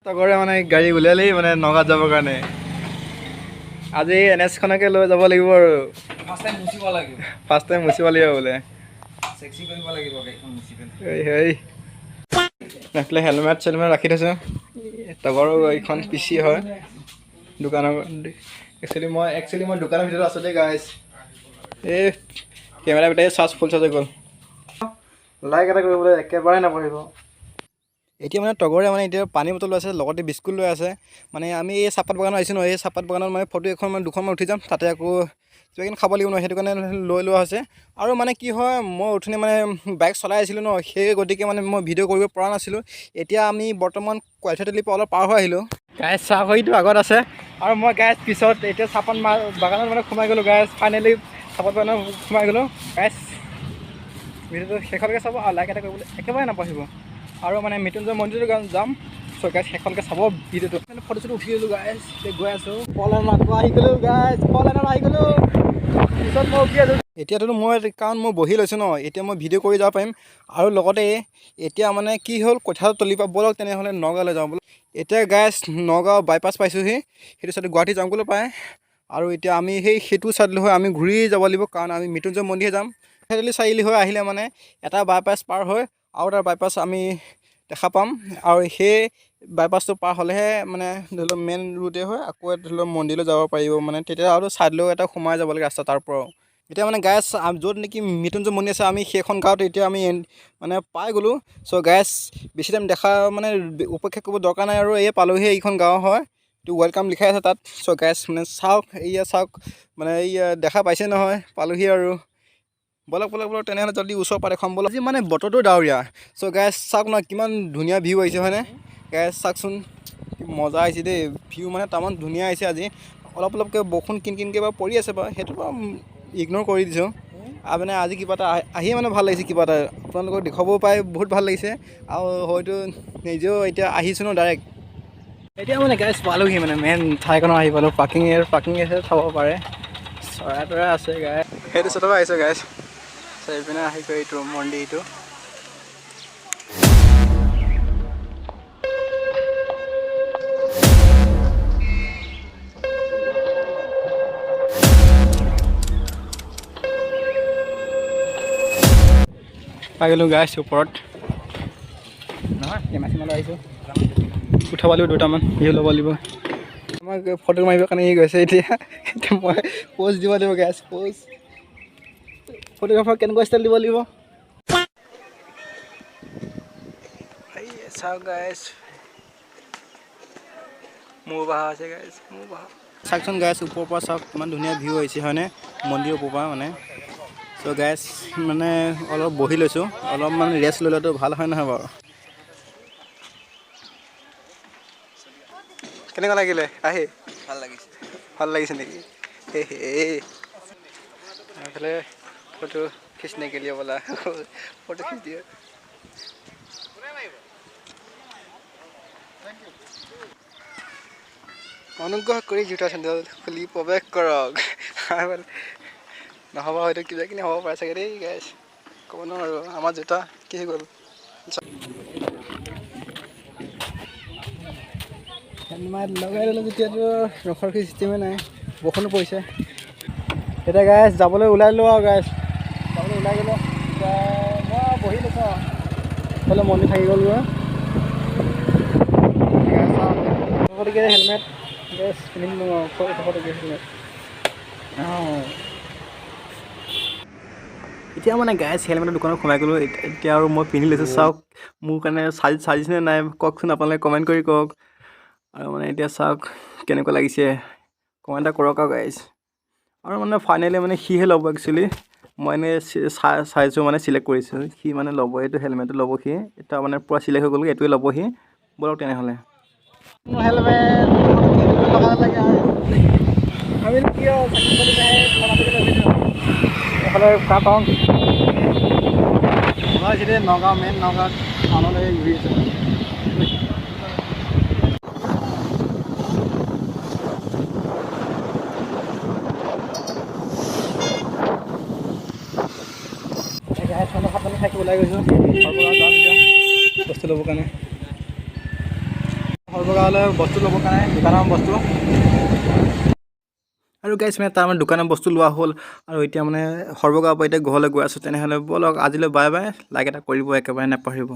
তগৰে মানে গাড়ী উলিয়ালেই মানে নগাঁৱত যাবৰ কাৰণে আজি NS খনকে লৈ যাব লাগিব আৰু ফাৰ্ষ্ট টাইম মুচিব লাগিব বোলে সেক্সি কৰিব লাগিব গাড়ীখন মুচি পেলাই এই এইফালে হেলমেট চেলমেট ৰাখি থৈছোঁ তগৰৰ গাড়ীখন পিচি হয় দোকানৰ একচুৱেলি মই দোকানৰ ভিতৰত আছোঁ দেই গাইজ এই কেমেৰা ভিতৰত চাৰ্জ ফুল চাৰ্জ হৈ গ'ল লাইক এটা কৰিবলৈ একেবাৰে নপঢ়িব এতিয়া মানে তগৰে মানে এতিয়া পানী বটল লৈ আছে লগতে বিস্কুট লৈ আছে মানে আমি এই চাহপাত বাগানত আহিছোঁ ন এই চাহপাত বাগানত মানে ফটো এখন মানে দুখনমান উঠি যাম তাতে আকৌ কিবা কিনি খাব লাগিব ন সেইটো কাৰণে লৈ লোৱা হৈছে আৰু মানে কি হয় মই উঠনি মানে বাইক চলাই আছিলোঁ ন সেই গতিকে মানে মই ভিডিঅ' কৰিব পৰা নাছিলোঁ এতিয়া আমি বৰ্তমান কোৱালিফাইটিৰ পৰা অলপ পাৰ হৈ আহিলোঁ গাইজ চাহপাতটো আগত আছে আৰু মই গাইজ পিছত এতিয়া চাহপাত বাগানত মানে সোমাই গ'লোঁ গাইজ ফাইনেলি চাহপাত বাগানত সোমাই গ'লোঁ গাইজ ভিডিঅ'টো শেষলৈকে চাব আৰু লাইক এটা কৰিবলৈ একেবাৰে নাপাহৰিব আৰু মানে মৃত্যুঞ্জয় মন্দিৰটো যাম চ' গাইজ শেষলৈকে চাব ভিডিঅ'টো মানে ফটো চটো উঠি গ'লোঁ গাইজ গৈ আছোঁ পলাইনত আহি গ'লোঁ গাইজ পলাইনত আহি গ'লোঁ পিছত মই উঠি আছোঁ এতিয়াতো মই কাৰণ মই বহি লৈছোঁ ন এতিয়া মই ভিডিঅ' কৰি যাব পাৰিম আৰু লগতে এতিয়া মানে কি হ'ল কথাটো তলি পৰা ব'লক তেনেহ'লে নগাঁৱলৈ যাওঁ বোলো এতিয়া গাইজ নগাঁও বাইপাছ পাইছোঁহি সেইটো চাইডে গুৱাহাটী যাম বুলি পায় আৰু এতিয়া আমি সেইটো চাইডলৈ হৈ আমি ঘূৰি যাব লাগিব কাৰণ আমি মৃত্যুঞ্জয় মন্দিৰহে যাম সেইডালি চাৰিআলি হৈ আহিলে মানে এটা বাইপাছ পাৰ হৈ আৰু এটা বাইপাছ আমি দেখা পাম আৰু সেই বাইপাছটো পাৰ হ'লেহে মানে ধৰি লওক মেইন ৰোডে হয় আকৌ ধৰি লওক মন্দিৰলৈ যাব পাৰিব মানে তেতিয়া আৰু ছাইডলৈও এটা সোমাই যাব লাগে ৰাস্তা তাৰ পৰাও এতিয়া মানে গাইজ য'ত নেকি মৃত্যুঞ্জয় মন্দিৰ আছে আমি সেইখন গাঁৱত এতিয়া আমি মানে পাই গ'লোঁ চ' গাইজ বেছি টাইম দেখা মানে উপেক্ষা কৰিব দৰকাৰ নাই আৰু এই পালোহি এইখন গাঁও হয় এইটো ৱেলকাম লিখাই আছে তাত চ' গাইজ মানে চাওক এইয়া চাওক মানে এইয়া দেখা পাইছে নহয় পালোহি আৰু বলক তেনেহ'লে জলদি ওচৰ পাত এখন বলক আজি মানে বতৰটো ডাৱৰীয়া চ' গাইজ চাওক ন কিমান ধুনীয়া ভিউ আহিছে হয়নে গাইজ চাওকচোন কি মজা আহিছে দেই ভিউ মানে তামান ধুনীয়া আহিছে আজি অলপকৈ বৰষুণ কিনকৈ বাৰু পৰি আছে বাৰু সেইটো বাৰু ইগন'ৰ কৰি দিছোঁ আৰু মানে আজি কিবা এটা আহিয়ে মানে ভাল লাগিছে কিবা এটা আপোনালোকক দেখুৱাবও পাই বহুত ভাল লাগিছে আৰু হয়তো নিজেও এতিয়া আহিছোঁ ন ডাইৰেক্ট এতিয়া মানে গাইজ পালোহি মানে মেইন ঠাইখনত আহি পালোঁ পাৰ্কিং আছে চাব পাৰে চৰাই তৰাই আছে গাইজ সেইটো চলাব আহিছোঁ গাইজ এইপিনে আহি গৈ এইটো মন্দিৰটো পাই গ'লোঁ গাইজ ওপৰত নহয় কেমেৰা আহিছোঁ উঠাব লাগিব দুটামান ভিডিঅ' ল'ব লাগিব আমাক ফটো মাৰিবৰ কাৰণে গৈছে এতিয়া মই প'জ দিব লাগিব গাইজ প'জ ফটোগ্ৰাফাৰ কেনেকুৱা ষ্টাইল দিব লাগিব চাওক গাইজ মোৰ বাহা আছে গাইজ মোৰ বাহা চাওকচোন গাইজ ওপৰৰ পৰা চাওক কিমান ধুনীয়া ভিউ আহিছে হয়নে মন্দিৰৰ ওপৰৰ পৰা মানে চ' গাইজ মানে অলপ বহি লৈছোঁ অলপমান ৰেষ্ট লৈ লোৱাটো ভাল হয় নহয় বাৰু কেনেকুৱা লাগিলে আহি ভাল লাগিছে নেকি এইফালে ফটো খিচনে কে লিয়ে বোলা ফটো খিচ দিয়ে অনুগ্ৰহ কৰি জোতা চেণ্ডেল খুলি প্ৰৱেশ কৰক নহ'ব হয়তো কিবা কিনি হ'ব পাৰে চাগে দেই গাইজ ক'ব নোৱাৰোঁ আমাৰ জোতা কি হৈ গ'ল লগাই ল'লোঁ যেতিয়াতো ৰখাৰ চিষ্টেমে নাই বৰষুণো পৰিছে এতিয়া গাইজ যাবলৈ ওলাই ল'লোঁ আৰু গাইজ যাবলৈ ওলাই গ'লোঁ এতিয়া মই বহি লৈছোঁ আৰু এইফালে মন্দিৰ থাকি গ'লোঁ গতিকে হেলমেট গাইজ পিন্ধি ল'লোঁ আৰু হেলমেট এতিয়া মানে গাইজ হেলমেটৰ দোকানত সোমাই গ'লোঁ এতিয়া আৰু মই পিন্ধি লৈছোঁ চাওক মোৰ কাৰণে চাইজনে নাই কওকচোন আপোনালোকে কমেণ্ট কৰি কওক আৰু মানে এতিয়া চাওক কেনেকুৱা লাগিছে কমেণ্ট এটা কৰক আৰু গাইজ আৰু মানে ফাইনেলি মানে সিহে ল'ব একচুৱেলি মই এনেই চাইছোঁ মানে চিলেক্ট কৰিছোঁ সি মানে ল'ব এইটো হেলমেটটো ল'ব সি এতিয়া মানে পূৰা চিলেক্ট হৈ গ'ল এইটোৱে ল'ব সি ব'লক তেনেহ'লে হেলমেট লাগে আমি কিয় এইফালে কাৰ পাওঁ মই যেতিয়া নগাঁও মেইন নগাঁৱত টাউনলৈ ঘূৰি আছোঁ ভাত পানী খাই ওলাই গৈছোঁ বস্তু ল'বৰ কাৰণে সৰ্বগাঁৱলৈ বস্তু ল'বৰ কাৰণে দোকানৰ বস্তু আৰু গাইছ মানে তাৰ মানে দোকানৰ বস্তু লোৱা হ'ল আৰু এতিয়া মানে সৰ্বগাঁৱৰ পৰা এতিয়া ঘৰলৈ গৈ আছোঁ তেনেহ'লে ব'লক আজিলৈ বাই বাই লাইক এটা কৰিব একেবাৰে নাপাহৰিব